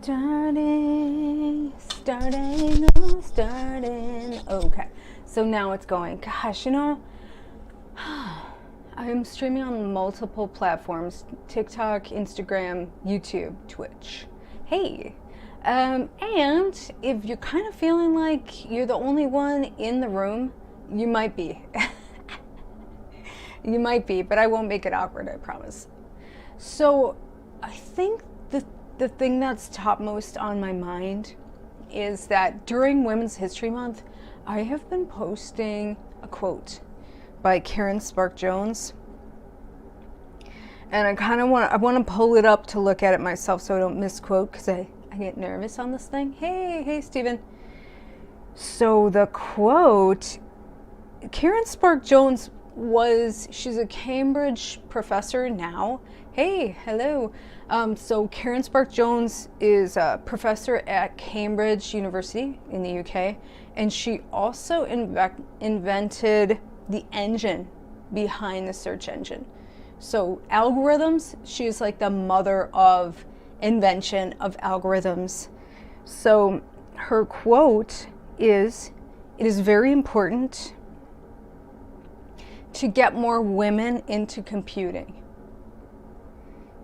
Starting. Okay, so now it's going. Gosh, I am streaming on multiple platforms: TikTok, Instagram, YouTube, Twitch. Hey, and if you're kind of feeling like you're the only one in the room, you might be. You might be, but I won't make it awkward, I promise. So, I think the thing that's topmost on my mind is that during Women's History Month, I have been posting a quote by Karen Spark Jones. And I want to pull it up to look at it myself so I don't misquote, because I get nervous on this thing. Hey, Steven. So the quote, Karen Spark Jones she's a Cambridge professor now. Hey, hello. So Karen Spark Jones is a professor at Cambridge University in the UK, and she also invented the engine behind the search engine. So algorithms, she's like the mother of invention of algorithms. So her quote is, "It is very important to get more women into computing.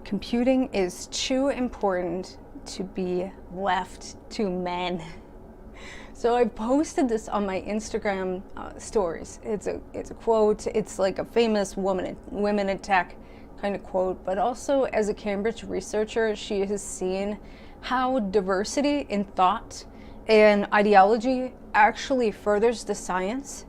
Computing is too important to be left to men." So I posted this on my Instagram stories. It's a quote. It's like a famous women in tech kind of quote, but also as a Cambridge researcher, she has seen how diversity in thought and ideology actually furthers the science.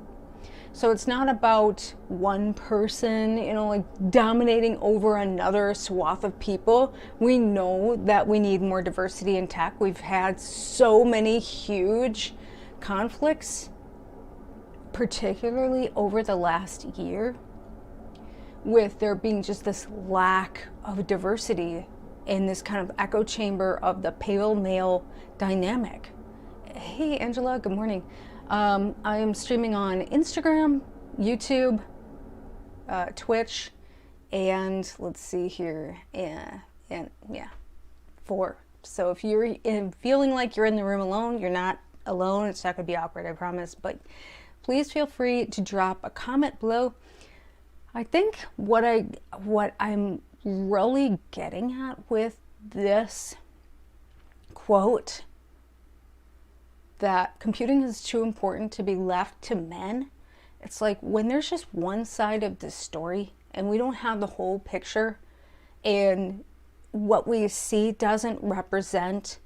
So it's not about one person, like dominating over another swath of people. We know that we need more diversity in tech. We've had so many huge conflicts, particularly over the last year, with there being just this lack of diversity in this kind of echo chamber of the pale male dynamic. Hey, Angela, good morning. I am streaming on Instagram, YouTube, Twitch, and let's see here, and 4. So if you're feeling like you're in the room alone, you're not alone. It's not going to be awkward, I promise. But please feel free to drop a comment below. I think what I'm really getting at with this quote, that computing is too important to be left to men, it's like when there's just one side of the story and we don't have the whole picture, and what we see doesn't represent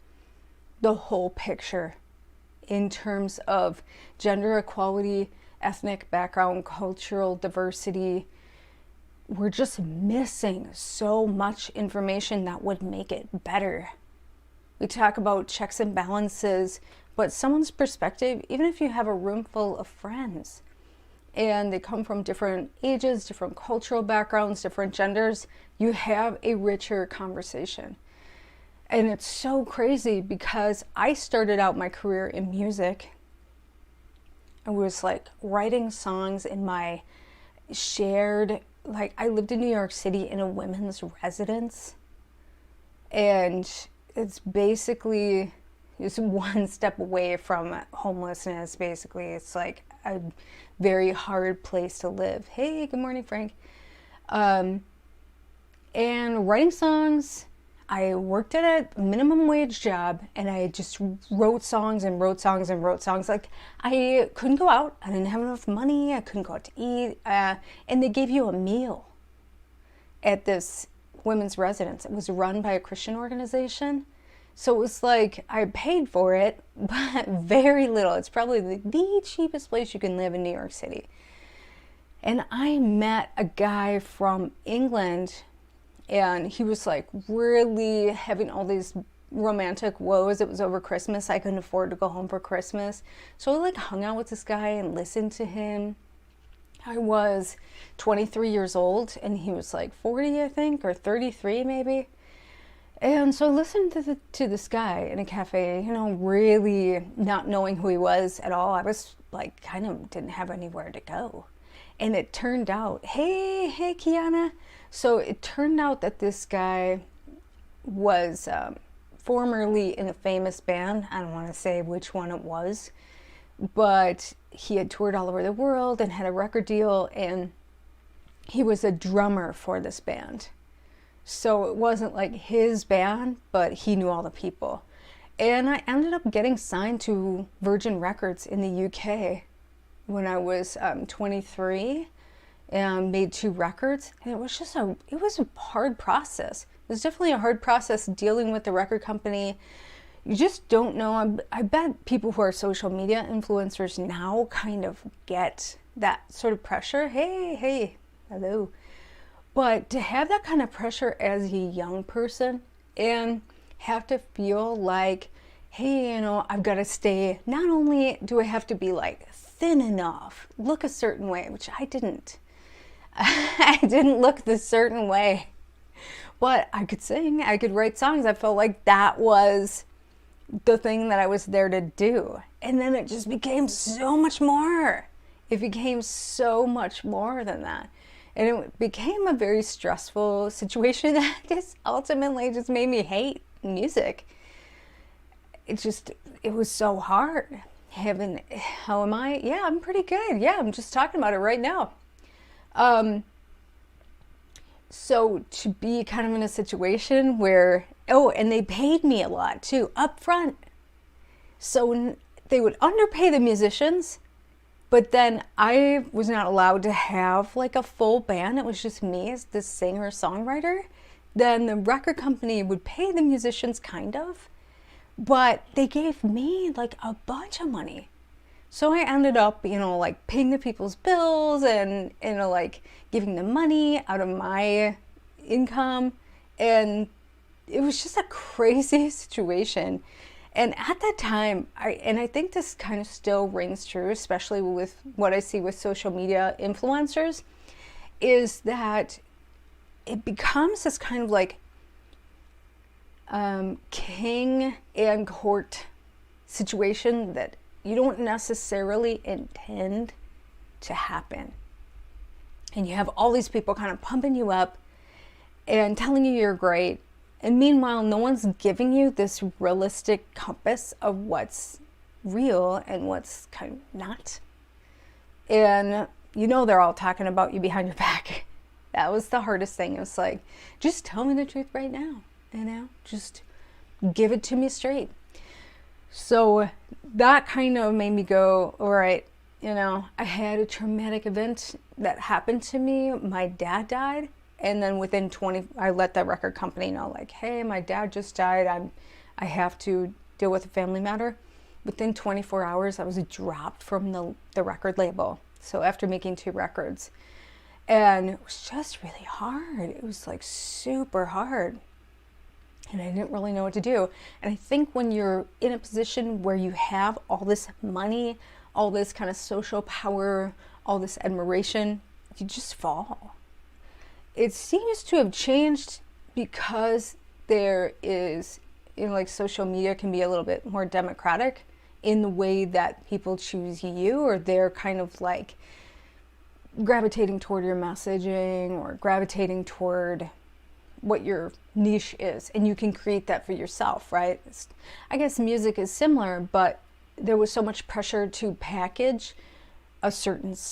the whole picture in terms of gender equality, ethnic background, cultural diversity. We're just missing so much information that would make it better. We talk about checks and balances, but someone's perspective, even if you have a room full of friends and they come from different ages, different cultural backgrounds, different genders, you have a richer conversation. And it's so crazy because I started out my career in music. I was like writing songs in my shared, like I lived in New York City in a women's residence. And it's basically just one step away from homelessness, basically. It's like a very hard place to live. Hey, good morning, Frank. And writing songs, I worked at a minimum wage job, and I just wrote songs and wrote songs and wrote songs. Like, I couldn't go out. I didn't have enough money. I couldn't go out to eat. And they gave you a meal at this women's residence. It was run by a Christian organization. So it was like I paid for it, but very little. It's probably the cheapest place you can live in New York City. And I met a guy from England, and he was like really having all these romantic woes. It was over Christmas. I couldn't afford to go home for Christmas. So I like hung out with this guy and listened to him. I was 23 years old and he was like 40, I think, or 33 maybe. And so I listened to this guy in a cafe, really not knowing who he was at all. I was like, kind of didn't have anywhere to go. And it turned out, hey, Kiana. So it turned out that this guy was formerly in a famous band. I don't want to say which one it was, but he had toured all over the world and had a record deal, and he was a drummer for this band. So it wasn't like his band, but he knew all the people. And I ended up getting signed to Virgin Records in the UK when I was 23, and made 2 records. And it was just a hard process. It was definitely a hard process dealing with the record company. You just don't know. I bet people who are social media influencers now kind of get that sort of pressure. Hey, hello. But to have that kind of pressure as a young person and have to feel like, hey, you know, I've got to stay, not only do I have to be like thin enough, look a certain way, which I didn't. I didn't look this certain way, but I could sing, I could write songs. I felt like that was the thing that I was there to do. And then it just became so much more. It became so much more than that. And it became a very stressful situation that just ultimately just made me hate music. It was so hard. How am I? Yeah, I'm pretty good. Yeah, I'm just talking about it right now. So to be kind of in a situation where, and they paid me a lot too, up front. So they would underpay the musicians, but then I was not allowed to have like a full band. It was just me as the singer-songwriter. Then the record company would pay the musicians kind of, but they gave me like a bunch of money. So I ended up, like paying the people's bills and, like giving them money out of my income. And it was just a crazy situation. And at that time, I think this kind of still rings true, especially with what I see with social media influencers, is that it becomes this kind of like king and court situation that you don't necessarily intend to happen. And you have all these people kind of pumping you up and telling you you're great. And meanwhile, no one's giving you this realistic compass of what's real and what's kind of not. And they're all talking about you behind your back. That was the hardest thing. It was like, just tell me the truth right now. Just give it to me straight. So that kind of made me go, all right, I had a traumatic event that happened to me. My dad died. And then within I let that record company know, like, hey, my dad just died. I have to deal with a family matter. Within 24 hours, I was dropped from the record label. So after making 2 records. And it was just really hard. It was like super hard. And I didn't really know what to do. And I think when you're in a position where you have all this money, all this kind of social power, all this admiration, you just fall. It seems to have changed because there is, like social media can be a little bit more democratic in the way that people choose you, or they're kind of like gravitating toward your messaging or gravitating toward what your niche is, and you can create that for yourself, right? I guess music is similar, but there was so much pressure to package a certain sound.